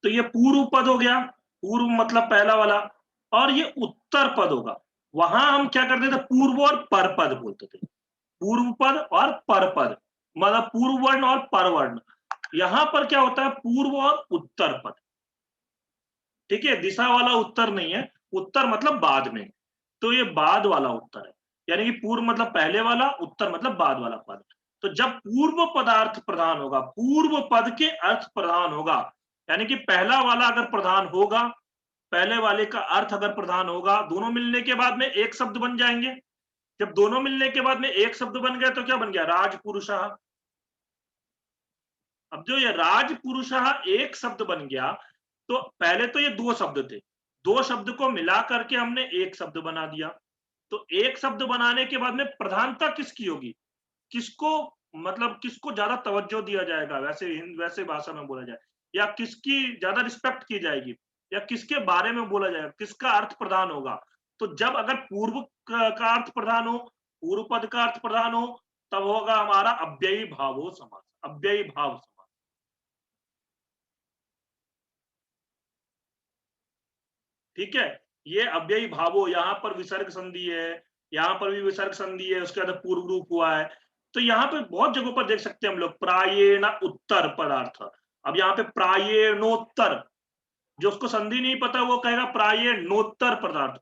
तो ये पूर्व पद हो गया, पूर्व मतलब पहला वाला, और ये उत्तर पद होगा। वहां हम क्या करते थे, पूर्व और पर पद बोलते थे, पूर्व पद और पर पद, मतलब पूर्व वर्ण और पर वर्ण। यहां पर क्या होता है, पूर्व और उत्तर पद। ठीक है, दिशा वाला उत्तर नहीं है, उत्तर मतलब बाद में, तो ये बाद वाला उत्तर है। यानी कि पूर्व मतलब पहले वाला, उत्तर मतलब बाद वाला पद। तो जब पूर्व पदार्थ प्रधान होगा, पूर्व पद के अर्थ प्रधान होगा, यानी कि पहला वाला अगर प्रधान होगा, पहले वाले का अर्थ अगर प्रधान होगा, दोनों मिलने के बाद में एक शब्द बन जाएंगे। जब दोनों मिलने के बाद में एक शब्द बन गया तो क्या बन गया, राजपुरुषः। अब जो ये राजपुरुषः एक शब्द बन गया, तो पहले तो ये दो शब्द थे, दो शब्द को मिला करके हमने एक शब्द बना दिया। तो एक शब्द बनाने के बाद में प्रधानता किसकी होगी, किसको, मतलब किसको ज्यादा तवज्जो दिया जाएगा, वैसे भाषा में बोला जाए, या किसकी ज्यादा रिस्पेक्ट की जाएगी, या किसके बारे में बोला जाएगा, किसका अर्थ प्रधान होगा। तो जब अगर पूर्व का अर्थ प्रधान हो, पूर्व पद का अर्थ प्रधान हो, तब होगा हमारा अव्ययी भावो समास, अव्ययी भाव समास। ठीक है, ये अव्ययी भावो, यहाँ पर विसर्ग संधि है, यहाँ पर भी विसर्ग संधि है, उसके बाद पूर्व रूप हुआ है। तो यहाँ पे बहुत जगहों पर देख सकते हैं हम लोग, प्रायेण उत्तर पदार्थ। अब यहाँ पे प्रायेणोत्तर, जो उसको संधि नहीं पता वो कहेगा प्रायेणोत्तर पदार्थ,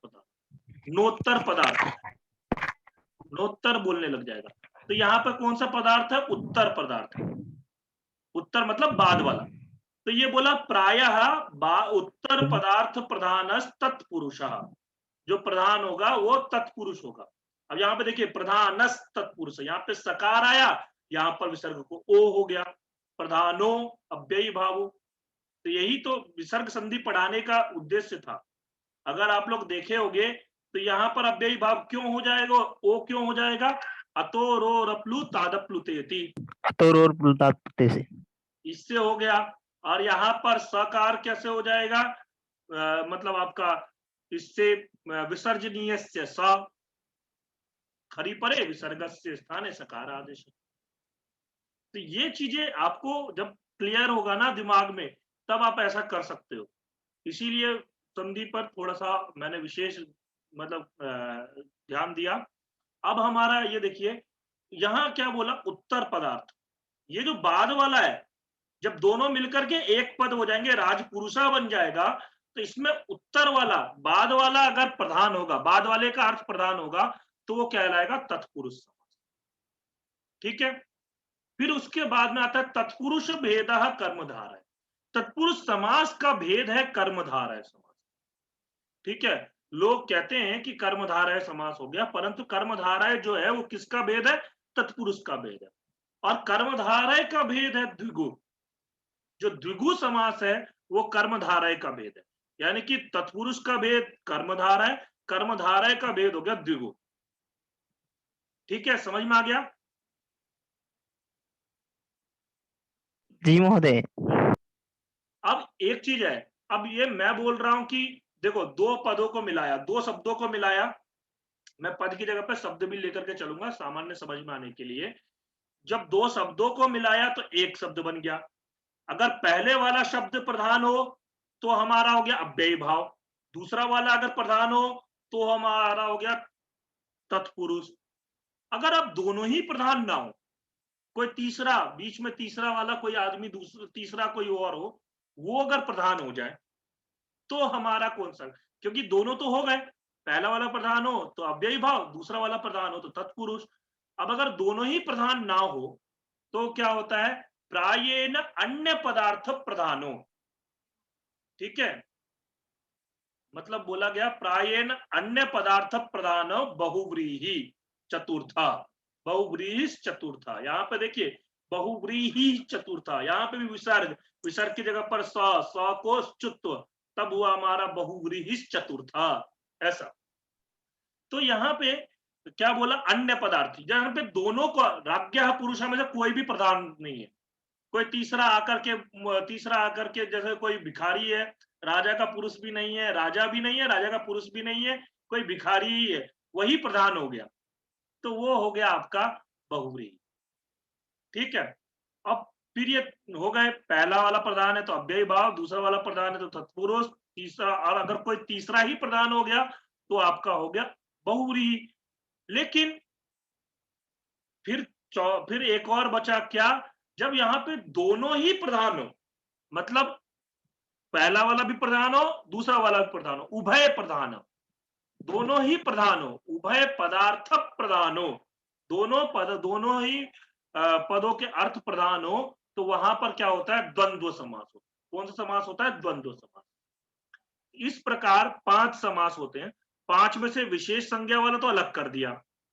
नोत्तर पदार्थ, नोत्तर बोलने लग जाएगा। तो यहाँ पर कौन सा पदार्थ है, उत्तर पदार्थ है, उत्तर मतलब बाद वाला। तो ये बोला प्रायः उत्तर पदार्थ प्रधान तत्पुरुष, जो प्रधान होगा वो तत्पुरुष होगा। अब यहाँ पे देखिए प्रधान तत्पुरुष, यहाँ पे सकार आया, यहाँ पर विसर्ग को ओ हो गया, प्रधानो अव्ययी भावो। तो यही तो विसर्ग संधि पढ़ाने का उद्देश्य था। अगर आप लोग देखे होंगे तो यहाँ पर अव्ययी भाव क्यों हो जाएगा, ओ क्यों हो जाएगा, अतो रो रप्लु तादप्लुतेति, और प्लुताते से। इससे हो गया। और यहाँ पर सकार कैसे हो जाएगा, मतलब आपका इससे विसर्जनीय से स, खरी परे विसर्ग से स्थान सकार आदेश। तो ये चीजें आपको जब क्लियर होगा ना दिमाग में, तब आप ऐसा कर सकते हो। इसीलिए संधि पर थोड़ा सा मैंने विशेष मतलब ध्यान दिया। अब हमारा ये देखिए, यहाँ क्या बोला, उत्तर पदार्थ, ये जो बाद वाला है, जब दोनों मिलकर के एक पद हो जाएंगे, राजपुरुषा बन जाएगा, तो इसमें उत्तर वाला, बाद वाला अगर प्रधान होगा, बाद वाले का अर्थ प्रधान होगा, तो वो कहलाएगा तत्पुरुष समास। ठीक है, फिर उसके बाद में आता है तत्पुरुष भेद कर्मधार है। तत्पुरुष समास का भेद है कर्मधार है समास। ठीक है, लोग कहते हैं कि कर्मधारय समास हो गया, परंतु कर्मधारय जो है वो किसका भेद है, तत्पुरुष का भेद है। और कर्मधारय का भेद है द्विगु, जो द्विगु समास है वो कर्मधारय का भेद है। यानी कि तत्पुरुष का भेद कर्मधारय, कर्मधारय का भेद हो गया द्विगु। ठीक है, समझ में आ गया। जी महोदय। अब एक चीज है, अब ये मैं बोल रहा हूं कि देखो दो पदों को मिलाया, दो शब्दों को मिलाया, मैं पद की जगह पे शब्द भी लेकर के चलूंगा सामान्य समझ में आने के लिए। जब दो शब्दों को मिलाया तो एक शब्द बन गया। अगर पहले वाला शब्द प्रधान हो तो हमारा हो गया अव्ययी भाव, दूसरा वाला अगर प्रधान हो तो हमारा हो गया तत्पुरुष। अगर अब दोनों ही प्रधान ना हो, कोई तीसरा बीच में, तीसरा वाला कोई आदमी, दूसरा तीसरा कोई और हो, वो अगर प्रधान हो जाए, तो हमारा कौन सा, क्योंकि दोनों तो हो गए, पहला वाला प्रधान हो तो अव्ययी भाव, दूसरा वाला प्रधान हो तो तत्पुरुष। अब अगर दोनों ही प्रधान ना हो तो क्या होता है, प्रायेण अन्य पदार्थ प्रधानो। ठीक है, मतलब बोला गया प्रायेण अन्य पदार्थ प्रधान बहुव्रीहि चतुर्था, बहुव्रीहि चतुर्था। यहाँ पे देखिए बहुव्रीहि चतुर्था, यहाँ पे भी विसर्ग, विसर्ग की जगह पर स को चुत्व, तब हुआ हमारा बहुव्रीहि चतुर्था, ऐसा। तो यहाँ पे क्या बोला, अन्य पदार्थ, जहां पे दोनों को, राज्ञ पुरुष में से कोई भी प्रधान नहीं है, कोई तीसरा आकर के जैसे कोई भिखारी है, राजा का पुरुष भी नहीं है, राजा भी नहीं है, राजा का पुरुष भी नहीं है, कोई भिखारी ही है, वही प्रधान हो गया, तो वो हो गया आपका बहुव्रीहि। ठीक है, अब फिर ये हो गए, पहला वाला प्रधान है तो अव्ययी भाव, दूसरा वाला प्रधान है तो तत्पुरुष, तीसरा, और अगर कोई तीसरा ही प्रधान हो गया तो आपका हो गया बहुव्रीहि। लेकिन फिर एक और बचा क्या, जब यहाँ पे दोनों ही प्रधान हो, मतलब पहला वाला भी प्रधान हो, दूसरा वाला भी प्रधान हो, उभय प्रधान हो, दोनों ही प्रधान हो, उभय पदार्थक प्रधान हो, दोनों ही पदों के अर्थ प्रधान हो, तो वहां पर क्या होता है, द्वंद्व समास हो। कौन सा समास होता है, द्वंद्व समास। इस प्रकार 5 समास होते हैं। 5 में से विशेष संज्ञा वाला तो अलग कर दिया।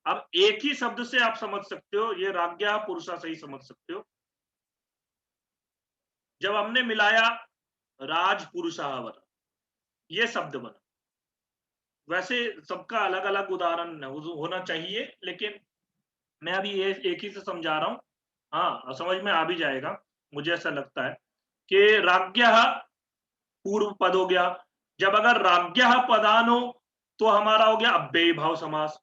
अब एक ही शब्द से आप समझ सकते हो, ये राज्ञा पुरुषा से ही समझ सकते हो। जब हमने मिलाया राज पुरुषावर, ये शब्द बना। वैसे सबका अलग अलग उदाहरण होना चाहिए, लेकिन मैं अभी ये एक ही से समझा रहा हूं। हाँ, समझ में आ भी जाएगा, मुझे ऐसा लगता है कि राज्ञः पूर्व पद हो गया। जब अगर राज्ञः पदान हो तो हमारा हो गया अव्ययी भाव समास।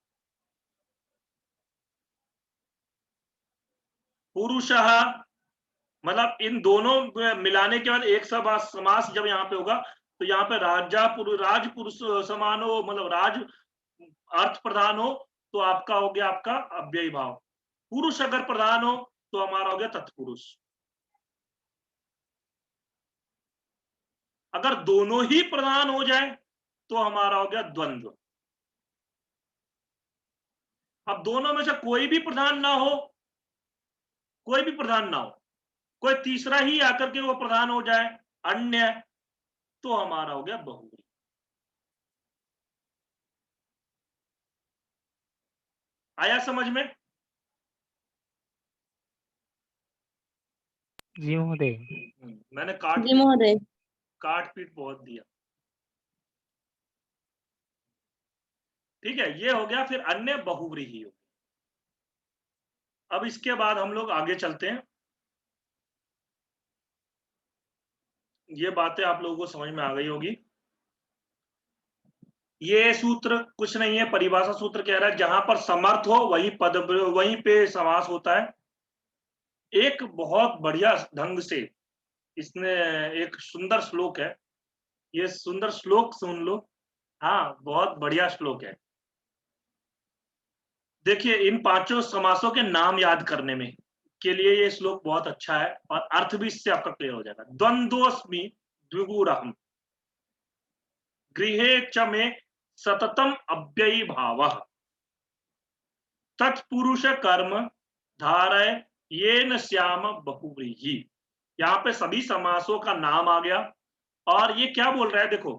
पुरुषः, मतलब इन दोनों मिलाने के बाद एक समास जब यहाँ पे होगा, तो यहाँ पे राज पुरुष समान हो, मतलब राज अर्थ प्रधान हो, तो आपका हो गया आपका अव्ययी भाव। पुरुष अगर प्रधान हो तो हमारा हो गया तत्पुरुष। अगर दोनों ही प्रधान हो जाए तो हमारा हो गया द्वंद्व। अब दोनों में से कोई भी प्रधान ना हो, कोई भी प्रधान ना हो, कोई तीसरा ही आकर के वो प्रधान हो जाए, अन्य, तो हमारा हो गया बहुव्रीहि। आया समझ में? जी महोदय। मैंने जी महोदय। काट पीट बहुत दिया। ठीक है, ये हो गया। फिर अन्य बहुव्रीहि हो गया। अब इसके बाद हम लोग आगे चलते हैं। ये बातें आप लोगों को समझ में आ गई होगी। ये सूत्र कुछ नहीं है, परिभाषा सूत्र कह रहा है जहां पर समर्थ हो वही पद, वहीं पे समास होता है। एक बहुत बढ़िया ढंग से इसने एक सुंदर श्लोक है, ये सुंदर श्लोक सुन लो। हाँ, बहुत बढ़िया श्लोक है। देखिए, इन 5 समासों के नाम याद करने में के लिए ये श्लोक बहुत अच्छा है, और अर्थ भी इससे आपका क्लियर हो जाएगा। द्वंद्वस्मि द्विगुरहम् गृहे च मे सततम अव्ययी भावः तत्पुरुष कर्म धारय येन श्याम बहुव्रीहि। यहाँ पे सभी समासों का नाम आ गया। और ये क्या बोल रहा है, देखो,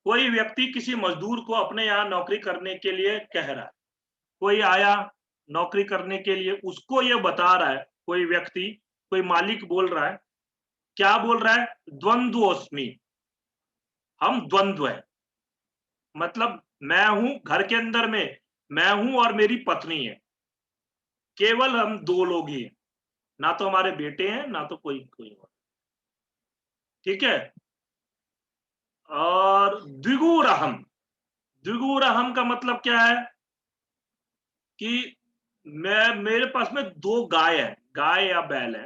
कोई व्यक्ति किसी मजदूर को अपने यहाँ नौकरी करने के लिए कह रहा है। कोई आया नौकरी करने के लिए, उसको ये बता रहा है, कोई व्यक्ति, कोई मालिक बोल रहा है, क्या बोल रहा है, द्वंद्वोस्मि, हम द्वंद्व है। मतलब मैं हूं घर के अंदर में, मैं हूं और मेरी पत्नी है, केवल हम 2 लोग ही हैं, ना तो हमारे बेटे हैं, ना तो कोई कोई और। ठीक है। और द्विगुरहम्, द्विगुरहम् का मतलब क्या है कि मेरे पास में 2 गाय है, गाय या बैल है,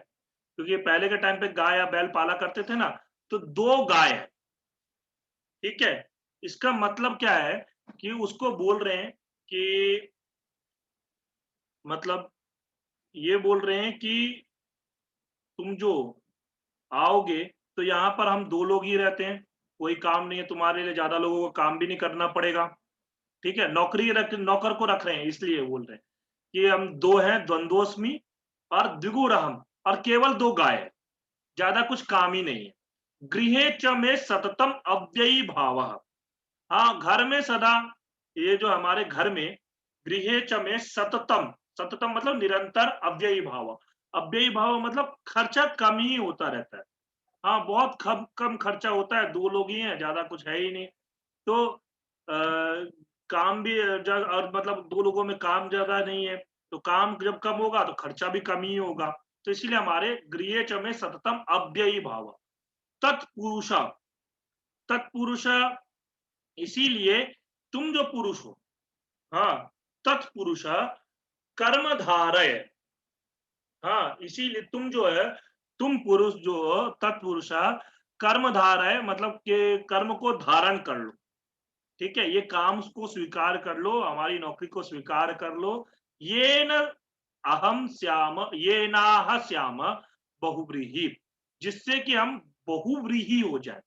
क्योंकि पहले के टाइम पे गाय या बैल पाला करते थे ना, तो 2 गाय है। ठीक है। इसका मतलब क्या है कि उसको बोल रहे हैं कि, मतलब ये बोल रहे हैं कि तुम जो आओगे तो यहाँ पर हम 2 लोग ही रहते हैं, कोई काम नहीं है तुम्हारे लिए, ज्यादा लोगों को काम भी नहीं करना पड़ेगा। ठीक है, नौकर को रख रहे हैं, इसलिए बोल रहे हैं कि हम 2 हैं, द्वंद्वोस्मि और द्विगुरहम्, और केवल 2 गाय है, ज्यादा कुछ काम ही नहीं है। गृहे च में सततम अव्ययी भावः। हाँ, घर में सदा, ये जो हमारे घर में, गृहे च में सततम, सततम मतलब निरंतर, अव्ययी भाव, अव्ययी भाव मतलब खर्चा कम ही होता रहता है। हाँ, बहुत कम कम खर्चा होता है, 2 लोग ही हैं, ज्यादा कुछ है ही नहीं। तो काम भी और मतलब 2 लोगों में काम ज्यादा नहीं है, तो काम जब कम होगा तो खर्चा भी कम ही होगा। तो इसीलिए हमारे गृहे च में सततम अव्ययी भाव तत्पुरुष, तत्पुरुष, इसीलिए तुम जो पुरुष हो, हाँ, तत्पुरुष कर्म धारय, हाँ, इसीलिए तुम जो है, तुम पुरुष जो हो, तत्पुरुषा कर्मधार है, मतलब कि कर्म को धारण कर लो। ठीक है, ये काम को स्वीकार कर लो, हमारी नौकरी को स्वीकार कर लो। ये न अहम श्याम, ये नाह श्याम बहुव्रीहि, जिससे कि हम बहुव्रीहि हो जाए।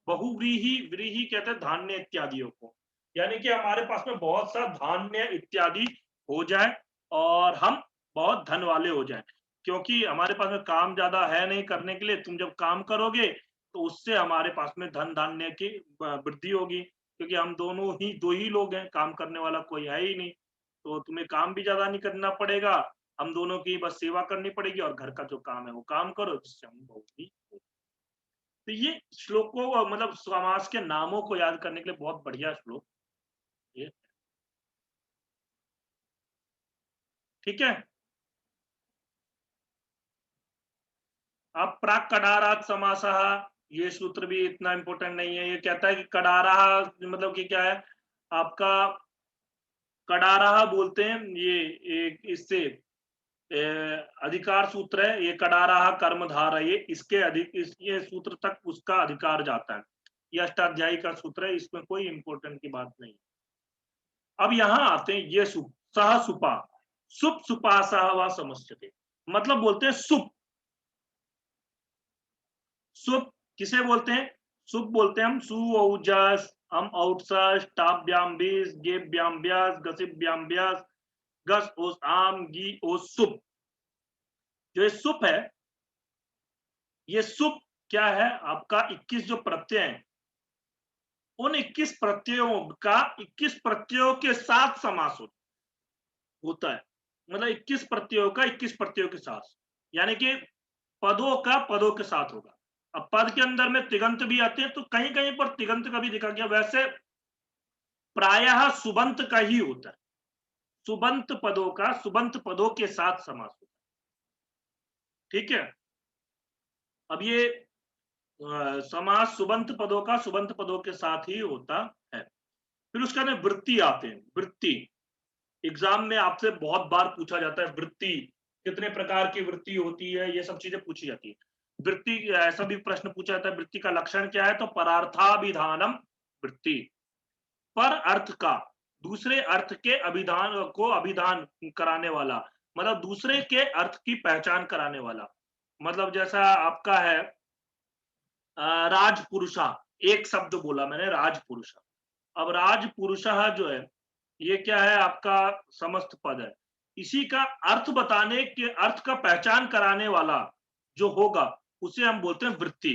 बहुव्रीहि, व्रीहि कहते हैं धान्य इत्यादियों को, यानी कि हमारे पास में बहुत सा धान्य इत्यादि हो जाए और हम बहुत धन वाले हो जाएं, क्योंकि हमारे पास में काम ज्यादा है नहीं करने के लिए। तुम जब काम करोगे तो उससे हमारे पास में धन धान्य की वृद्धि होगी, क्योंकि हम दोनों ही दो ही लोग हैं, काम करने वाला कोई है ही नहीं। तो तुम्हें काम भी ज्यादा नहीं करना पड़ेगा, हम दोनों की बस सेवा करनी पड़ेगी और घर का जो काम है वो काम करो, जिससे हम बहुत ही। तो ये श्लोकों मतलब समास के नामों को याद करने के लिए बहुत बढ़िया श्लोक ये। ठीक है, अब प्राक कडारात समासः, ये सूत्र भी इतना इंपॉर्टेंट नहीं है। ये कहता है कि कडारा मतलब कि क्या है आपका, कडारा बोलते हैं ये एक इससे अधिकार सूत्र है। ये कडारा कर्मधार है, ये इसके अधिक ये सूत्र तक उसका अधिकार जाता है। ये अष्टाध्यायी का सूत्र है, इसमें कोई इंपॉर्टेंट की बात नहीं। अब यहां आते हैं ये सुप, सह सुपा, सुप सुपा सह व समस्यते, मतलब बोलते हैं सुप। सुप किसे बोलते हैं? सुप बोलते हैं हम सु औजस, हम औटसस, टाभ्याम बीस, गेभ्याम ब्यास, गसिभ्याम ब्यास, गस ओस आम गी ओस सुप। जो ये सुप है, ये सुप क्या है आपका 21 जो प्रत्यय हैं, उन 21 प्रत्ययों का 21 प्रत्ययों के साथ समास होता है। मतलब 21 प्रत्ययों का 21 प्रत्ययों के साथ, यानी कि पदों का पदों के साथ होगा। अब पद के अंदर में तिगंत भी आते हैं, तो कहीं कहीं पर तिगंत का भी देखा गया, वैसे प्रायः सुबंत का ही होता है। सुबंत पदों का सुबंत पदों के साथ समास होता है। ठीक है, अब ये समास सुबंत पदों का सुबंत पदों के साथ ही होता है। फिर उसका ना वृत्ति आते हैं। वृत्ति एग्जाम में आपसे बहुत बार पूछा जाता है, वृत्ति कितने प्रकार की वृत्ति होती है, ये सब चीजें पूछी जाती है। वृत्ति ऐसा भी प्रश्न पूछा जाता है, वृत्ति का लक्षण क्या है? तो परार्थाभिधानम वृत्ति, पर अर्थ का दूसरे अर्थ के अभिधान को अभिधान कराने वाला, मतलब दूसरे के अर्थ की पहचान कराने वाला। मतलब जैसा आपका है राजपुरुषा, एक शब्द बोला मैंने राजपुरुषा। अब राजपुरुषः जो है, ये क्या है आपका समस्त पद है। इसी का अर्थ बताने के, अर्थ का पहचान कराने वाला जो होगा, उसे हम बोलते हैं वृत्ति।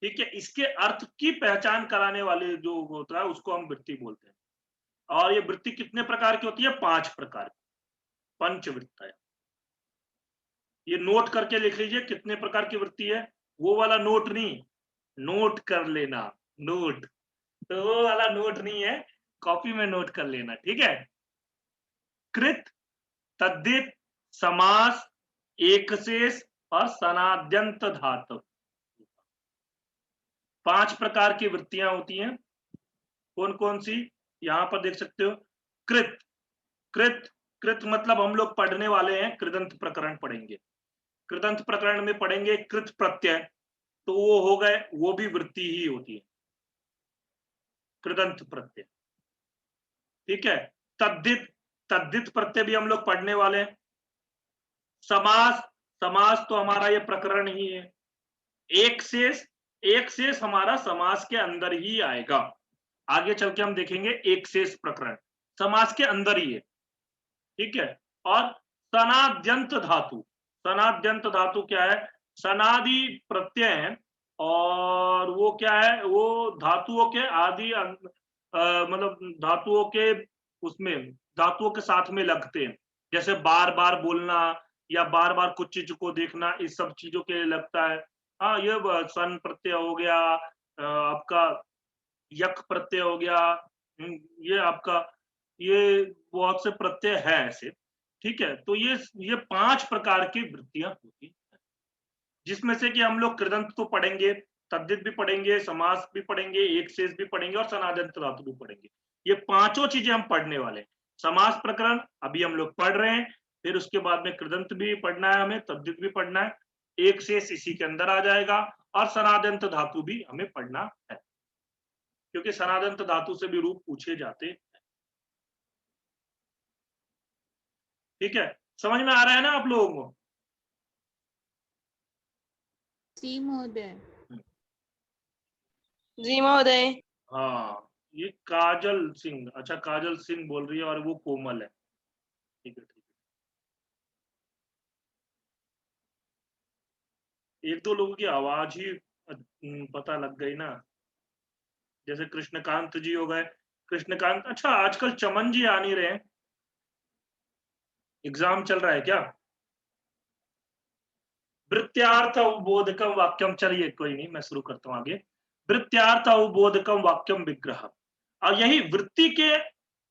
ठीक है, इसके अर्थ की पहचान कराने वाले जो होता है उसको हम वृत्ति बोलते हैं। और ये वृत्ति कितने प्रकार की होती है? 5 प्रकार की, पंचवृत्त है। ये नोट करके लिख लीजिए कितने प्रकार की वृत्ति है। वो वाला नोट नहीं, नोट कर लेना, नोट, तो वो वाला नोट नहीं है, कॉपी में नोट कर लेना। ठीक है, कृत, तद्धित, समास, एकशेष और सनाद्यंत धातु, 5 प्रकार की वृत्तियां होती हैं। कौन कौन सी? यहां पर देख सकते हो। कृत, कृत, कृत मतलब हम लोग पढ़ने वाले हैं, कृदंत प्रकरण पढ़ेंगे। कृदंत प्रकरण में पढ़ेंगे कृत प्रत्यय, तो वो हो गए, वो भी वृत्ति ही होती है, कृदंत प्रत्यय। ठीक है, तद्धित, तद्धित प्रत्यय भी हम लोग पढ़ने वाले हैं। समास, समास तो हमारा ये प्रकरण ही है। एक शेष, एक शेष हमारा समास के अंदर ही आएगा। आगे चल के हम देखेंगे एक शेष प्रकरण समास के अंदर ही है। ठीक है, और सनाद्यंत धातु, सनाद्यंत धातु क्या है? सनादि प्रत्यय है, और वो क्या है? वो धातुओं के आदि मतलब धातुओं के उसमें, धातुओं के साथ में लगते हैं। जैसे बार बार बोलना या बार बार कुछ चीज को देखना, इस सब चीजों के लिए लगता है। हाँ, ये सन प्रत्यय हो गया, आपका यक प्रत्यय हो गया, ये आपका, ये बहुत से प्रत्यय है ऐसे। ठीक है, तो ये 5 प्रकार की वृत्तियां होती हैं, जिसमें से कि हम लोग कृदंत तो पढ़ेंगे, तद्धित भी पढ़ेंगे, समास भी पढ़ेंगे, एक शेष भी पढ़ेंगे और सनादंत धातु भी पढ़ेंगे। ये पांचों चीजें हम पढ़ने वाले हैं। समास प्रकरण अभी हम लोग पढ़ रहे हैं, फिर उसके बाद में कृदंत भी पढ़ना है हमें, तद्धित भी पढ़ना है, एक शेष इसी के अंदर आ जाएगा, और सनादंत धातु भी हमें पढ़ना है, क्योंकि सनादंत धातु से भी रूप पूछे जाते हैं। ठीक है, समझ में आ रहा है ना आप लोगों को? जी महोदय। जी महोदय। हाँ, ये काजल सिंह, अच्छा काजल सिंह बोल रही है और वो कोमल है। ठीक है, ठीक है। एक दो लोगों की आवाज ही पता लग गई ना, जैसे कृष्णकांत जी हो गए। कृष्णकांत, अच्छा आजकल चमन जी आ नहीं रहे हैं, एग्जाम चल रहा है क्या? वृत्त्यार्थ अवबोधकम वाक्यम, चलिए कोई नहीं, मैं शुरू करता हूं आगे। वृत्त्यार्थ अवबोधकम वाक्यम विग्रह, और यही वृत्ति के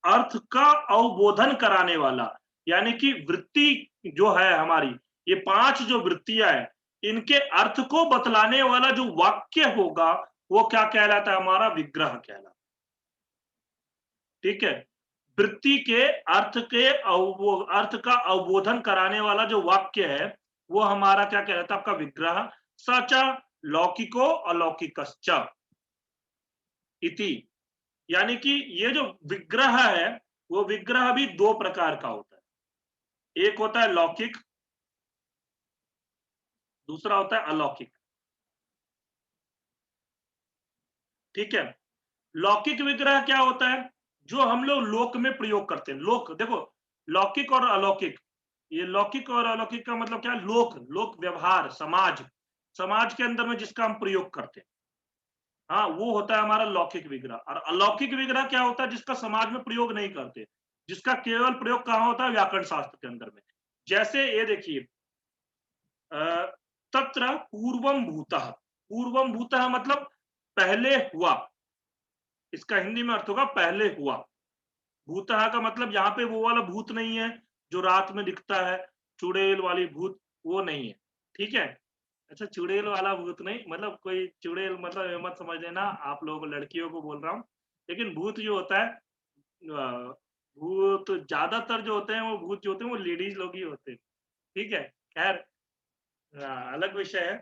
अर्थ का अवबोधन कराने वाला, यानी कि वृत्ति जो है हमारी, ये 5 जो वृत्तियां है, इनके अर्थ को बतलाने वाला जो वाक्य होगा, वो क्या कहलाता है? हमारा विग्रह कहलाता है। ठीक है, वृत्ति के अर्थ का अवबोधन कराने वाला जो वाक्य है, वो हमारा क्या कहलाता है? आपका विग्रह। सच लौकिको अलौकिकश्च इति, यानी कि ये जो विग्रह है, वो विग्रह भी 2 प्रकार का होता है। एक होता है लौकिक, दूसरा होता है अलौकिक। ठीक है, लौकिक विग्रह क्या होता है? जो हम लोग लोक में प्रयोग करते हैं। लोक, देखो लौकिक और अलौकिक, ये लौकिक और अलौकिक का मतलब क्या है? लोक, लोक व्यवहार, समाज, समाज के अंदर में जिसका हम प्रयोग करते हैं, हाँ, वो होता है हमारा लौकिक विग्रह। और अलौकिक विग्रह क्या होता है? जिसका समाज में प्रयोग नहीं करते, जिसका केवल प्रयोग कहाँ होता है? व्याकरण शास्त्र के अंदर में। जैसे ये देखिए, तत्र पूर्वम भूतः, पूर्वम भूतः मतलब पहले हुआ, इसका हिंदी में अर्थ होगा पहले हुआ। भूतः का मतलब यहाँ पे वो वाला भूत नहीं है जो रात में दिखता है, चुड़ैल वाली भूत, वो नहीं है। ठीक है, अच्छा चुड़ैल वाला भूत नहीं, मतलब कोई चुड़ैल मतलब ये मत समझ लेना, आप लोग लड़कियों को बोल रहा हूँ। लेकिन भूत जो होता है, भूत ज्यादातर जो होते हैं, वो भूत जो होते हैं वो लेडीज लोग ही होते हैं। ठीक है, खैर अलग विषय है।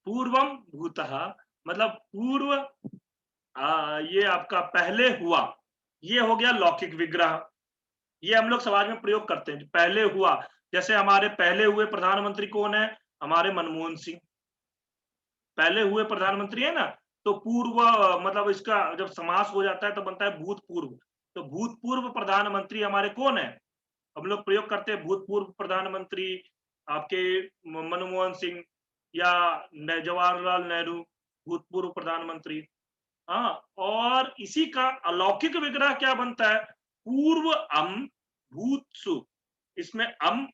पूर्वम भूतः मतलब पूर्व, ये आपका पहले हुआ, ये हो गया लौकिक विग्रह। ये हम लोग समाज में प्रयोग करते हैं, पहले हुआ। जैसे हमारे पहले हुए प्रधानमंत्री कौन है? हमारे मनमोहन सिंह पहले हुए प्रधानमंत्री है ना। तो पूर्व मतलब इसका जब समास हो जाता है तो बनता है भूतपूर्व। तो भूतपूर्व प्रधानमंत्री हमारे कौन है? हम लोग प्रयोग करते हैं भूतपूर्व प्रधानमंत्री, आपके मनमोहन सिंह या जवाहरलाल नेहरू, भूतपूर्व प्रधानमंत्री। हाँ, और इसी का अलौकिक विग्रह क्या बनता है? पूर्व अम भूतसु, इसमें अम,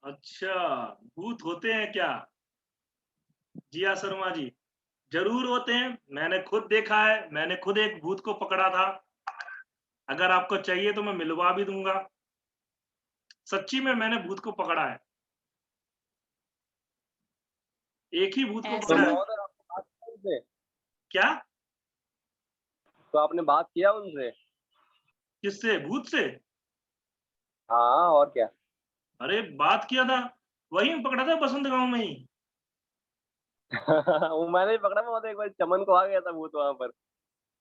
अच्छा भूत होते हैं क्या? जिया शर्मा जी, जरूर होते हैं, मैंने खुद देखा है, मैंने खुद एक भूत को पकड़ा था। अगर आपको चाहिए तो मैं मिलवा भी दूंगा, सच्ची में मैंने भूत को पकड़ा है, एक ही भूत को ऐसा? तो पकड़ा है। महोदय आपने बात किया उनसे? क्या? तो आपने बात किया उनसे? किससे? भूत से? हाँ, और क्या। अरे बात किया था, वही पकड़ा था बसंत गांव में ही। वो मैंने भी पकड़ा महोदय, एक बार चमन को आ गया था भूत वहां पर।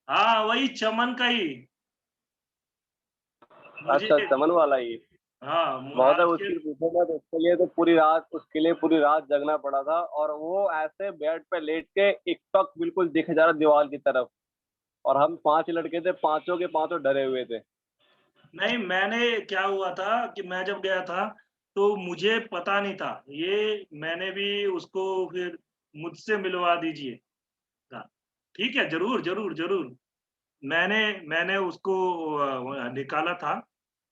हाँ वही चमन का ही मुझे। अच्छा, चमन वाला ही। हाँ महोदय आज के, उसकी पूछो मत, उसके लिए पूरी रात जगना पड़ा था, और वो ऐसे बेड पे लेट के एक टक बिल्कुल दिखे जा रहा दीवार की तरफ, और हम 5 लड़के थे, पांचों के पांचों डरे हुए थे। नहीं मैंने क्या हुआ था कि मैं जब गया था तो मुझे पता नहीं था ये, मैंने भी उसको फिर मुझसे मिलवा दीजिए। हाँ, ठीक है, जरूर जरूर जरूर। मैंने मैंने उसको निकाला था।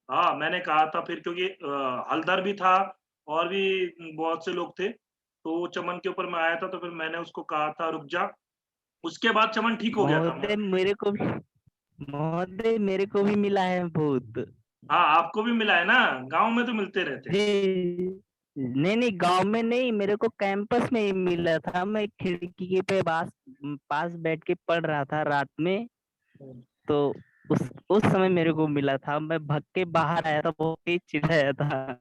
हाँ मैंने कहा था फिर, क्योंकि हलदर भी था और भी बहुत से लोग थे, तो चमन के ऊपर मैं आया था, तो फिर मैंने उसको कहा था रुक जा। उसके बाद चमन ठीक हो गया था महोदय मेरा। महोदय मेरे को भी मिला है भूत। हाँ आपको भी मिला है ना, गांव में तो मिलते रहते हैं। जी नहीं नहीं, गांव में नहीं, मेरे को कैंपस में ही मिला था। मैं खिड़की के पे पास बैठ के पढ़ रहा था रात में। तो उस समय मेरे को मिला था। मैं भग के बाहर आया था, बहुत तेज चिल्लाया था।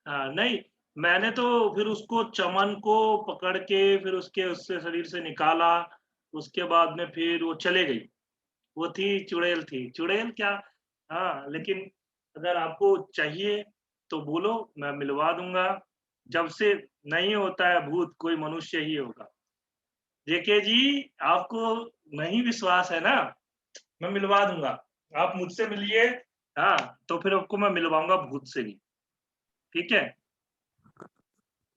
हाँ नहीं, मैंने तो फिर उसको चमन को पकड़ के फिर उससे शरीर से निकाला। उसके बाद में फिर वो चले गई। वो थी चुड़ैल, थी चुड़ैल क्या। हाँ लेकिन अगर आपको चाहिए तो बोलो, मैं मिलवा दूंगा। जब से नहीं होता है भूत, कोई मनुष्य ही होगा। जेके जी, आपको नहीं विश्वास है ना, मैं मिलवा दूंगा। आप मुझसे मिलिए। हाँ, तो फिर आपको मैं मिलवाऊंगा भूत से भी। ठीक है।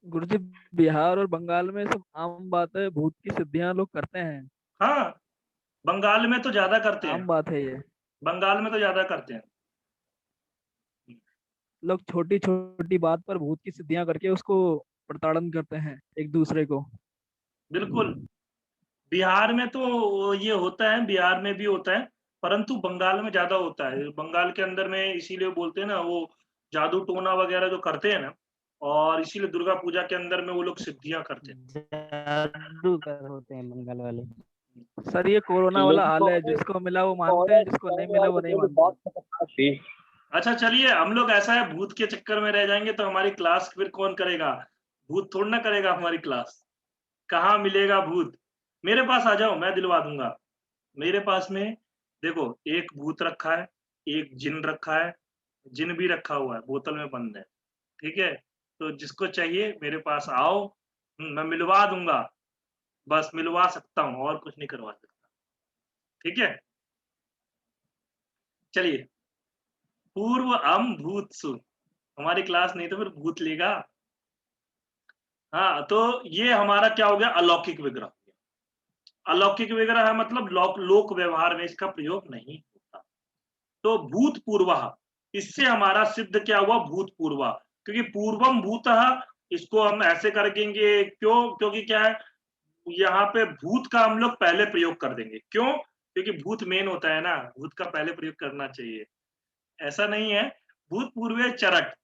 गुरुजी, बिहार और बंगाल में सब आम बात है, भूत की सिद्धियां लोग करते हैं। हाँ, बंगाल में तो ज्यादा करते हैं। आम बात है ये। बंगाल में तो ज्यादा करते हैं। लोग छोटी छोटी बात पर भूत की सिद्धियां करके उसको प्रताड़न करते हैं एक दूसरे को। बिल्कुल। बिहार में तो ये होता है, बिहार में भी होता है, परंतु बंगाल में ज्यादा होता है। बंगाल के अंदर में इसीलिए बोलते हैं ना, वो जादू टोना वगैरह जो करते हैं ना, और इसीलिए दुर्गा पूजा के अंदर में वो लोग सिद्धियां करते जादूगर होते हैं बंगाल वाले। हैं। सर, ये कोरोना वाला हाल है, लेकिन जिसको मिला वो मानते हैं, फॉरेस्ट जिसको नहीं कहने मिला वाली वो नहीं मेरी मानते। बहुत खतरनाक थी। अच्छा चलिए, हम लोग ऐसा है, भूत के चक्कर में रह जाएंगे तो हमारी क्लास फिर कौन करेगा? भूत थोड़ा ना करेगा हमारी क्लास। कहाँ मिलेगा भूत? मेरे पास आ जाओ, मैं दिलवा दूंगा। मेरे पास में देखो, एक भूत रखा है, एक जिन रखा है। जिन भी रखा हुआ है, बोतल में बंद है। ठीक है, तो जिसको चाहिए मेरे पास आओ। मैं मिलवा दूंगा। बस मिलवा सकता हूँ, और कुछ नहीं करवा सकता। ठीक है, चलिए। पूर्व अम भूत सु। हमारी क्लास नहीं तो फिर भूत लेगा। हाँ, तो ये हमारा क्या हो गया? अलौकिक विग्रह हो गया। अलौकिक विग्रह है मतलब लोक व्यवहार में इसका प्रयोग नहीं होता। तो भूतपूर्वः, इससे हमारा सिद्ध क्या हुआ? भूतपूर्व। क्योंकि पूर्वम भूतः, इसको हम ऐसे कर देंगे। क्यों? क्योंकि क्या है, यहाँ पे भूत का हम लोग पहले प्रयोग कर देंगे। क्यों? क्योंकि भूत मेन होता है ना, भूत का पहले प्रयोग करना चाहिए। ऐसा नहीं है। भूतपूर्व चरट,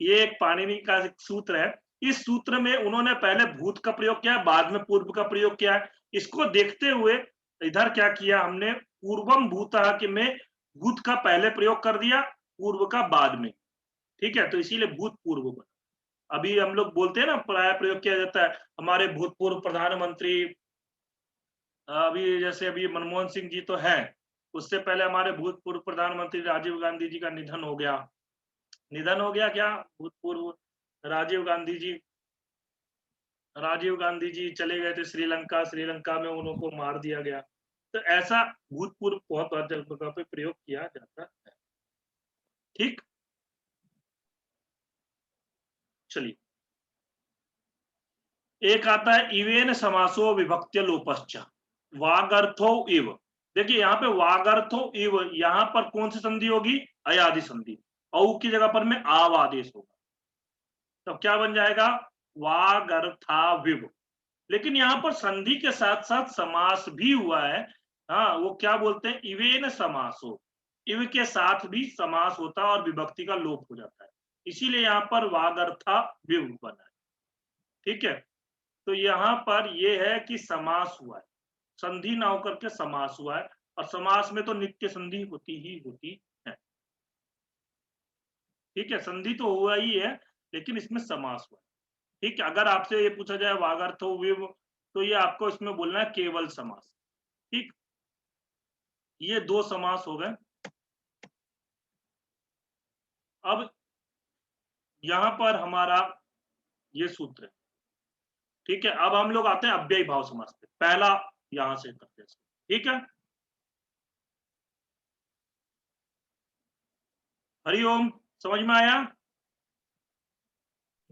ये एक पाणिनि का एक सूत्र है। इस सूत्र में उन्होंने पहले भूत का प्रयोग किया है, बाद में पूर्व का प्रयोग किया है। इसको देखते हुए इधर क्या किया हमने? पूर्वम भूतः के में भूत का पहले प्रयोग कर दिया, पूर्व का बाद में। ठीक है, तो इसीलिए भूतपूर्व बना। अभी हम लोग बोलते हैं ना, प्राय प्रयोग किया जाता है। हमारे भूतपूर्व प्रधानमंत्री, अभी जैसे अभी मनमोहन सिंह जी तो हैं, उससे पहले हमारे भूतपूर्व प्रधानमंत्री राजीव गांधी जी का निधन हो गया। निधन हो गया क्या? भूतपूर्व राजीव गांधी जी, राजीव गांधी जी चले गए थे श्रीलंका, श्रीलंका में उनको मार दिया गया। तो ऐसा भूतपूर्व बहुत जगह पे प्रयोग किया जाता है। ठीक, चलिए। एक आता है इवेन समासो विभक्त्य लोपश्च, वागर्थो इव। देखिए यहाँ पे वागर्थो इव, यहाँ पर कौन सी संधि होगी? अयादि संधि। औ की जगह पर में आव आदेश होगा। तो क्या बन जाएगा? वागर्थाविव। लेकिन यहाँ पर संधि के साथ साथ समास भी हुआ है। हाँ, वो क्या बोलते हैं? इवेन समासो। इव के साथ भी समास होता है और विभक्ति का लोप हो जाता है। इसीलिए यहाँ पर वागर्था विव बना है। ठीक है, तो यहाँ पर ये है कि समास हुआ है, संधि ना होकर के समास हुआ है। और समास में तो नित्य संधि होती ही होती है। ठीक है, संधि तो हुआ ही है, लेकिन इसमें समास हुआ है। ठीक है, अगर आपसे ये पूछा जाए वागर्थो विव, तो ये आपको इसमें बोलना है केवल समास। ठीक, ये दो समास हो गए। अब यहां पर हमारा ये सूत्र है। ठीक है, अब हम लोग आते हैं अव्ययी भाव समास पे। पहला यहां से करते हैं। ठीक है, हरिओम, समझ में आया?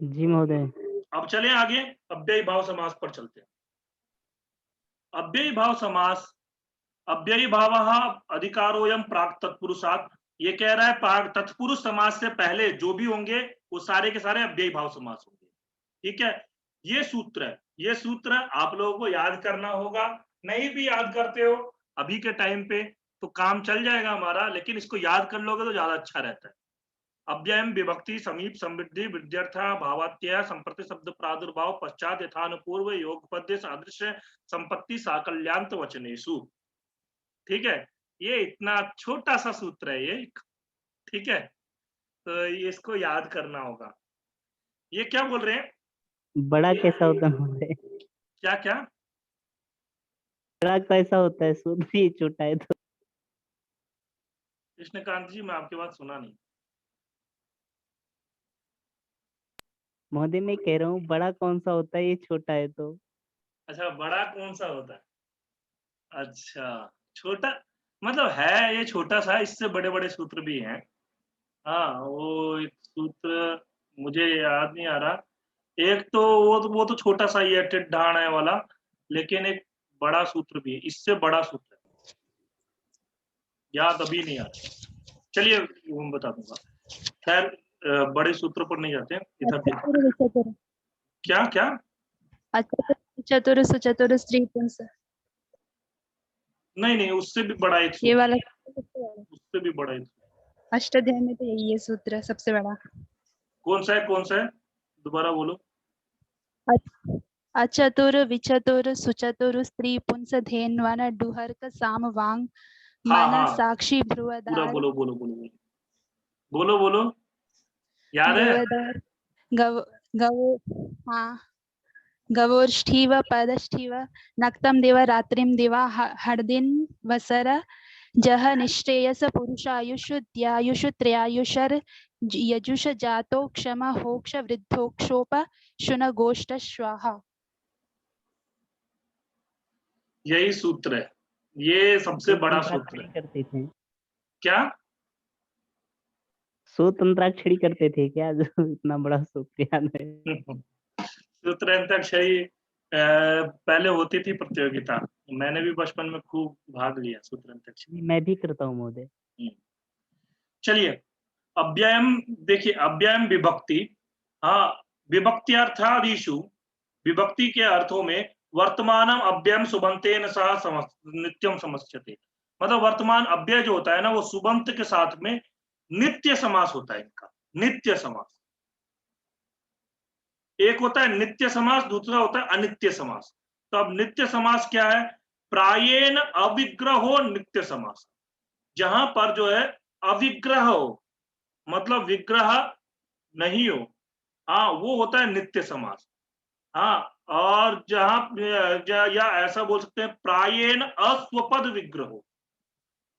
जी महोदय। अब चले आगे, अव्ययी भाव समास पर चलते हैं। अव्ययी भाव समास, अव्ययी भाव अधिकारोयम प्राक तत्पुरुषात्। ये कह रहा है प्राक तत्पुरुष समास से पहले जो भी होंगे वो सारे के सारे अव्ययी भाव समास होंगे। ठीक है, ये सूत्र है। ये सूत्र आप लोगों को याद करना होगा। नहीं भी याद करते हो अभी के टाइम पे तो काम चल जाएगा हमारा, लेकिन इसको याद कर लोगे तो ज्यादा अच्छा रहता है। अव्ययम विभक्ति समीप समृद्धि विद्यर्था भावात्यय संप्रति शब्द प्रादुर्भाव पश्चात यथानुपूर्व योगपद्य सादृश्य संपत्ति साकल्यांत वचनेषु। ठीक है, ये इतना छोटा सा सूत्र है ये, ठीक है, तो इसको याद करना होगा। ये क्या बोल रहे हैं? बड़ा कैसा होता है? क्या क्या? बड़ा कैसा होता है? सूत्र ही छोटा है तो। कृष्णकांत जी, मैं आपकी बात सुना नहीं। महोदय मैं कह रहा हूँ बड़ा कौन सा होता है, ये छोटा है तो। अच्छा, बड़ा कौन सा होता है? अच्छा, छोटा मतलब है ये छोटा सा, इससे बड़े बड़े सूत्र भी हैं। हाँ, वो एक सूत्र मुझे याद नहीं आ रहा। एक तो वो तो छोटा सा ही है, टिड्ढाण है वाला, लेकिन एक बड़ा सूत्र भी है, इससे बड़ा सूत्र है, याद अभी नहीं आ रहा। चलिए वो मैं बता दूंगा। खैर, बड़े सूत्र पर नहीं जाते हैं, इधर देखो। क्या क्या? चतुर सुचतुर स्त्री पुंस, नहीं नहीं, उससे भी बड़ा एक ये सूत्र, वाला उससे भी बड़ा एक सूत्र। अष्टाध्यायी में तो यही है सूत्र सबसे बड़ा। कौन सा है, कौन सा है? दोबारा बोलो। अचतुर विचतुर सुचतुर स्त्री पुंस धेन्वान डुहर्क साम वांग हाँ मन हाँ, साक्षी पूरा भ्रुवदार बोलो बोलो बोलो बोलो बोलो बोलो, याद है? भ्रुवदार गव गव हाँ गवोष्ठीव पदष्ठीव नक्तम देव रात्रिम देवा हरदिन वसर जह निश्रेयस पुरुषायुषु द्यायुषु त्रयायुषर यजुष जातो क्षम होक्ष वृद्धोक्षोप शुन गोष्ठ स्वाहा। यही सूत्र है, ये सबसे बड़ा सूत्र है। करते थे क्या? सूत्रंत्राक्षरी करते थे क्या, जो इतना बड़ा सूत्र याद है? सूत्रंताक्षरी पहले होती थी प्रतियोगिता, मैंने भी बचपन में खूब भाग लिया सूत्रंताक्षरी। मैं भी करता हूँ महोदय। चलिए, अव्ययम देखिए, अव्ययम विभक्ति, हाँ, विभक्त्यर्थादिषु, विभक्ति के अर्थों में वर्तमानम अव्ययम सुबंतेन सह नित्यम समस्यते, मतलब वर्तमान अव्यय जो होता है ना, वो सुबंत के साथ में नित्य समास होता है इनका, नित्य समास। एक होता है नित्य समास, दूसरा होता है अनित्य समास। तो अब नित्य समास क्या है? प्रायेण अविग्रहो नित्य समास, जहां पर जो है अविग्रह हो, मतलब विग्रह नहीं हो, हाँ, वो होता है नित्य समास। हाँ, और या ऐसा बोल सकते हैं प्रायेण अस्वपद विग्रह,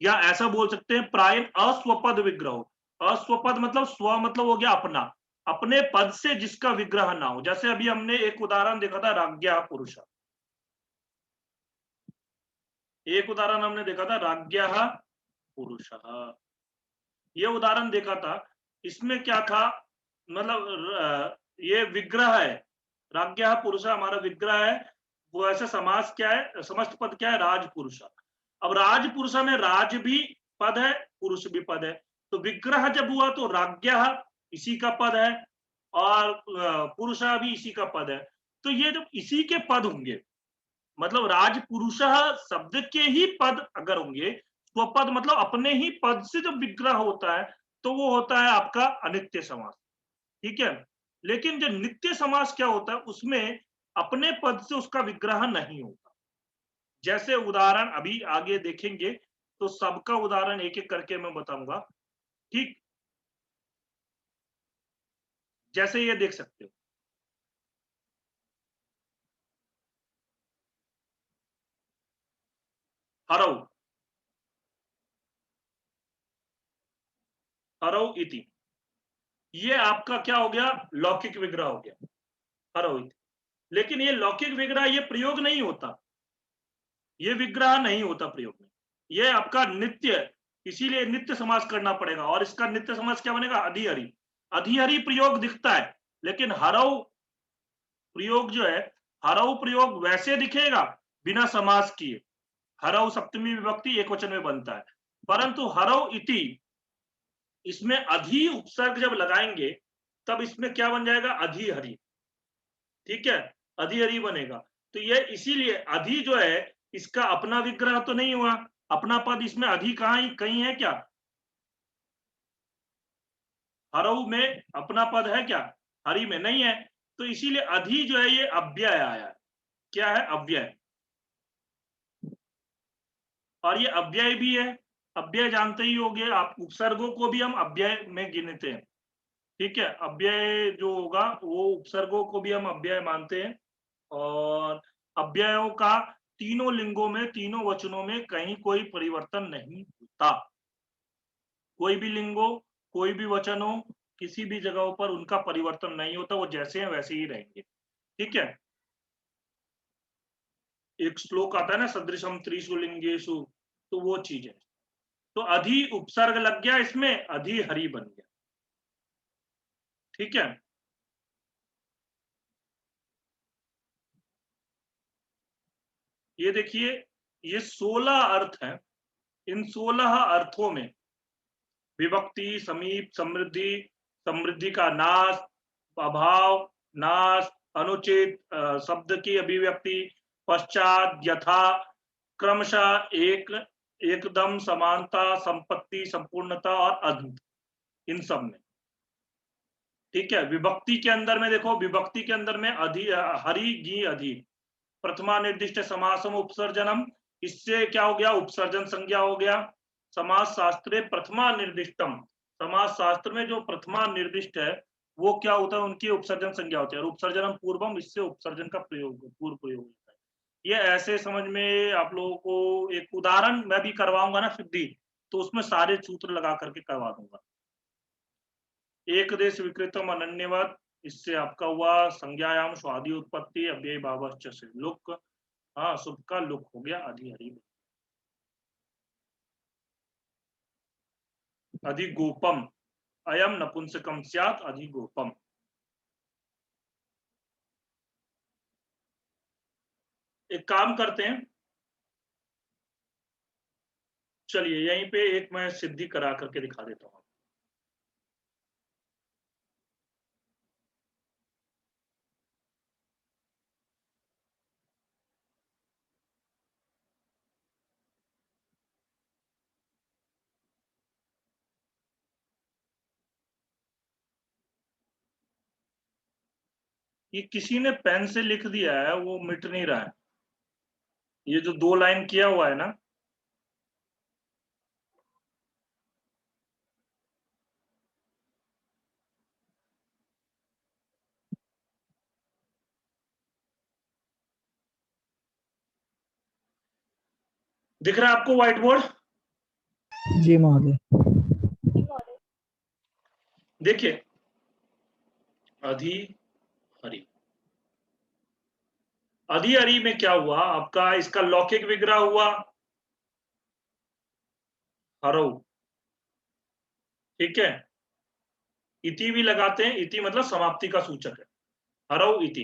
या ऐसा बोल सकते हैं प्रायेण अस्वपद विग्रह। अस्वपद मतलब स्व मतलब हो गया अपना, अपने पद से जिसका विग्रह ना हो। जैसे अभी हमने एक उदाहरण देखा था, राज्ञा पुरुष, एक उदाहरण हमने देखा था राज्ञा पुरुष, ये उदाहरण देखा था। इसमें क्या था, मतलब ये विग्रह है, राज्ञा पुरुष हमारा विग्रह है। वो ऐसे समास क्या है, समस्त पद क्या है, राजपुरुष। अब राजपुरुष में राज भी पद है, पुरुष भी पद है, तो विग्रह जब हुआ तो राज्ञा इसी का पद है और पुरुषा भी इसी का पद है। तो ये जब इसी के पद होंगे, मतलब राजपुरुष शब्द के ही पद अगर होंगे, स्वपद मतलब अपने ही पद से जब विग्रह होता है, तो वो होता है आपका अनित्य समास। ठीक है, लेकिन जो नित्य समास क्या होता है, उसमें अपने पद से उसका विग्रह नहीं होता। जैसे उदाहरण अभी आगे देखेंगे, तो सबका उदाहरण एक एक करके मैं बताऊंगा। ठीक, जैसे ये देख सकते हो, हरौ, हरौ इति, ये आपका क्या हो गया, लौकिक विग्रह हो गया, हरौ इति। लेकिन ये लौकिक विग्रह, ये प्रयोग नहीं होता, ये विग्रह नहीं होता प्रयोग में, ये आपका नित्य, इसीलिए नित्य समास करना पड़ेगा। और इसका नित्य समास क्या बनेगा, अधिहरि। अधिहरि प्रयोग दिखता है, लेकिन हरौ प्रयोग जो है, हरौ प्रयोग वैसे दिखेगा बिना समास किए, हरौ सप्तमी विभक्ति एक वचन में बनता है, परंतु हरौ इति, इसमें अधि उपसर्ग जब लगाएंगे तब इसमें क्या बन जाएगा, अधिहरि। ठीक है, अधिहरि बनेगा। तो ये इसीलिए अधि जो है, इसका अपना विग्रह तो नहीं हुआ, अपना पद इसमें अधि कहीं है क्या? हरऊ में अपना पद है क्या? हरि में नहीं है, तो इसीलिए अधि जो है ये अव्यय आया। क्या है? अव्यय। और ये अव्यय भी है। अव्यय जानते ही होंगे आप, उपसर्गों को भी हम अव्यय में गिनते हैं। ठीक है, अव्यय जो होगा वो उपसर्गों को भी हम अव्यय मानते हैं। और अव्ययों का तीनों लिंगों में, तीनों वचनों में कहीं कोई परिवर्तन नहीं होता। कोई भी लिंगो, कोई भी वचन हो, किसी भी जगहों पर उनका परिवर्तन नहीं होता, वो जैसे हैं वैसे ही रहेंगे। ठीक है, एक श्लोक आता है ना, सदृशम त्रिषु लिंगेषु, तो वो चीज है। तो अधि उपसर्ग लग गया इसमें, अधि हरि बन गया। ठीक है, ये देखिए, ये 16 अर्थ हैं। इन 16 अर्थों में विभक्ति, समीप, समृद्धि, समृद्धि का नाश, अभाव, नाश, अनुचित, शब्द की अभिव्यक्ति, पश्चात, यथा, क्रमशः, एक, एकदम, समानता, संपत्ति, संपूर्णता और अद्भुत, इन सब में। ठीक है, विभक्ति के अंदर में देखो, विभक्ति के अंदर में अधि, हरि, गी, अधि, प्रथमा निर्दिष्ट समासम उपसर्जनम, इससे क्या हो गया? उपसर्जन संज्ञा हो गया। समास शास्त्रे प्रथमा निर्दिष्टम, समास शास्त्र में जो प्रथमा निर्दिष्ट है वो क्या होता है? उनकी उपसर्जन संज्ञा होती है। और उपसर्जनम पूर्वम, इससे उपसर्जन का प्रयोग, पूर्व प्रयोग होता है। ये ऐसे समझ में आप लोगों को एक उदाहरण मैं भी करवाऊंगा ना सिद्धि, तो उसमें सारे सूत्र लगा करके करवा दूंगा। एक देश विकृतम अनन्यवत, इससे आपका हुआ संज्ञायाम स्वादि उत्पत्ति, अव्यय भावश्च से लुक। हाँ, शुभ का लुक हो गया, अधि हरि। अधिगोपम, अयम नपुंसकम स्यात् अधिगोपम। एक काम करते हैं, चलिए यहीं पे एक मैं सिद्धि करा करके दिखा देता हूं। ये किसी ने पेन से लिख दिया है, वो मिट नहीं रहा है। ये जो 2 लाइन किया हुआ है ना, दिख रहा है आपको व्हाइट बोर्ड? जी महोदय। देखिए, अधि हरि, अधि हरि में क्या हुआ आपका? इसका लौकिक विग्रह हुआ हरऊ। ठीक है, इति भी लगाते हैं, इति मतलब समाप्ति का सूचक है, हरऊ इति।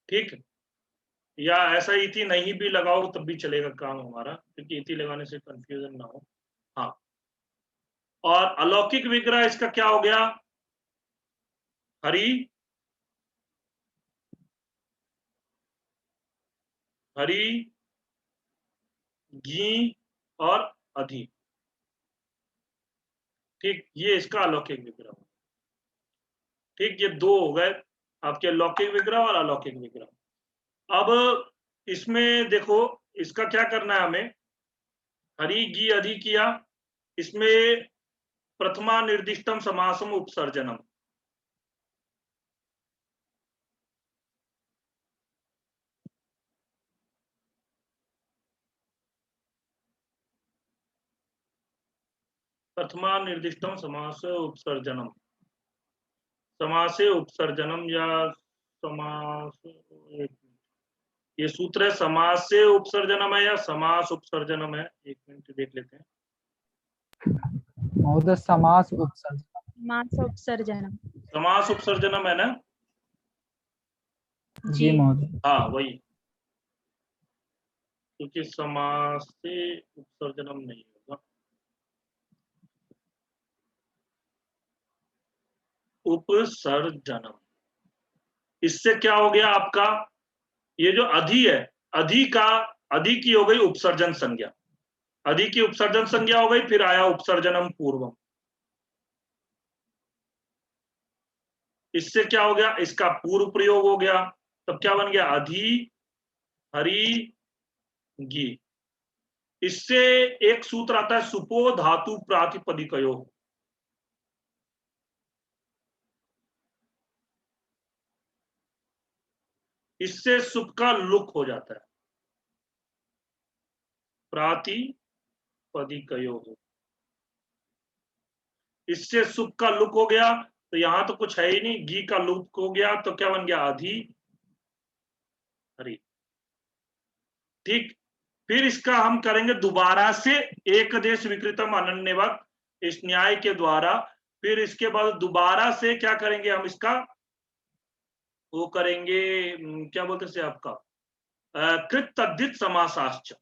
ठीक, या ऐसा इति नहीं भी लगाओ तब भी चलेगा काम हमारा, क्योंकि इति लगाने से कंफ्यूजन ना हो। हाँ, और अलौकिक विग्रह इसका क्या हो गया? हरि, हरि, गी और अधि। ठीक, ये इसका अलौकिक विग्रह। ठीक, ये 2 हो गए आपके लौकिक विग्रह और अलौकिक विग्रह। अब इसमें देखो, इसका क्या करना है हमें? हरि, गी, अधि किया, इसमें प्रथमा निर्दिष्टम समासम उपसर्जनम, प्रथमा निर्दिष्टम समास उपसर्जनम, समासे उपसर्जनम या समास, ये सूत्र है, समास से उपसर्जनम है या समास उपसर्जनम है? एक मिनट देख लेते हैं। महोदय समास उपसर्जन। मास उपसर्जनम। समास उपसर्जनम है ना? जी महोदय। हाँ, वही, क्योंकि समास से उपसर्जनम नहीं होगा। उपसर्जनम, इससे क्या हो गया आपका? ये जो अधि है, अधि का, अधि की हो गई उपसर्जन संज्ञा, अधि की उपसर्जन संज्ञा हो गई, फिर आया उपसर्जनम पूर्वम। इससे क्या हो गया, इसका पूर्व प्रयोग हो गया, तब क्या बन गया, अधि हरि गी। इससे एक सूत्र आता है सुपो धातु प्रातिपदिकयो। इससे सुप का लुक हो जाता है, प्रातिपदिकयो हो। इससे सुप का लुक हो गया, तो यहां तो कुछ है ही नहीं, गी का लुक हो गया, तो क्या बन गया, अधि हरि। ठीक, फिर इसका हम करेंगे दोबारा से एक देश विकृतम अनन्यवत, इस न्याय के द्वारा। फिर इसके बाद दोबारा से क्या करेंगे हम, इसका वो करेंगे, क्या बोलते हैं आपका कृत तद्धित समासाश्च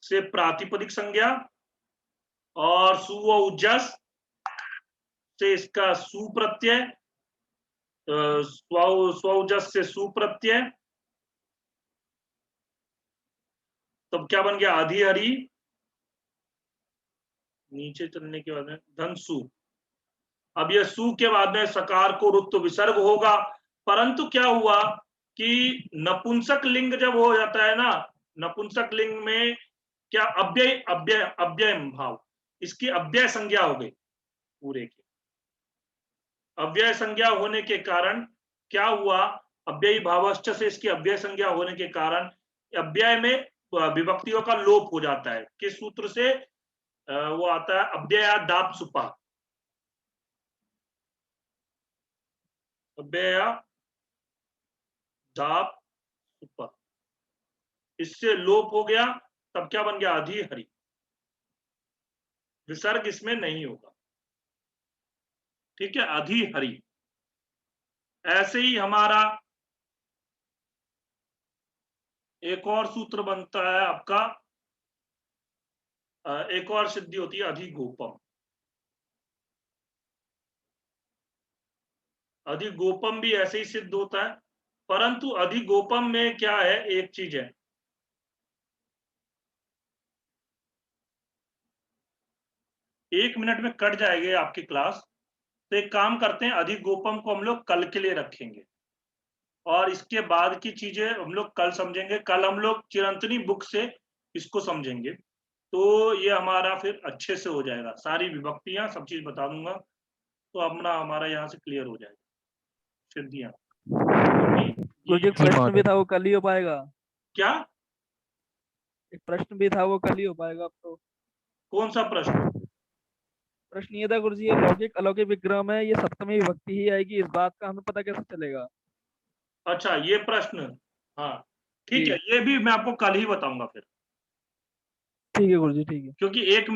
से प्रातिपदिक संज्ञा, और सुवौजस से इसका सुप्रत्यय, स्वौजस से सुप्रत्यय, तब क्या बन गया, अधिहरि। नीचे चलने के बाद में धनसु। अब ये सु के बाद में सकार को रुत्व विसर्ग होगा, परंतु क्या हुआ कि नपुंसक लिंग जब हो जाता है ना, नपुंसक लिंग में क्या अव्यय अव्यय अव्यय भाव, इसकी अव्यय संज्ञा हो गई पूरे की। अव्यय संज्ञा होने के कारण क्या हुआ, अव्ययी भावश्च से इसकी अव्यय संज्ञा होने के कारण अव्यय में विभक्तियों का लोप हो जाता है। किस सूत्र से वो आता है, अव्यया दाप सुपा, अव्यया दाप सुपा, इससे लोप हो गया, तब क्या बन गया, अधि हरि। विसर्ग इसमें नहीं होगा, ठीक है, अधि हरि। ऐसे ही हमारा एक और सूत्र बनता है आपका, एक और सिद्धि होती है अधिगोपम। अधिगोपम भी ऐसे ही सिद्ध होता है, परंतु अधिगोपम में क्या है, एक चीज है, एक मिनट में कट जाएगी आपकी क्लास, तो एक काम करते हैं, अधिगोपम को हम लोग कल के लिए रखेंगे, और इसके बाद की चीजें हम लोग कल समझेंगे। कल हम लोग चिरंतनी बुक से इसको समझेंगे, तो ये हमारा फिर अच्छे से हो जाएगा, सारी विभक्तियां सब चीज बता दूंगा, तो अपना हमारा यहाँ से क्लियर हो जाएगा सिद्धियां। कुछ एक प्रश्न भी था, वो कल ही हो पाएगा? क्या एक प्रश्न भी था, वो कल ही हो पाएगा अब तो? कौन सा प्रश्न? प्रश्न ये था गुरुजी, ये लौकिक अलौकिक विग्रह में ये सप्तमी विभक्ति ही आएगी, इस बात का हमें पता कैसे चलेगा? अच्छा, ये प्रश्न, हाँ ठीक जी है, ये भी मैं आपको कल ही बताऊंगा फिर, ठीक है गुरुजी, ठीक है। क्योंकि एक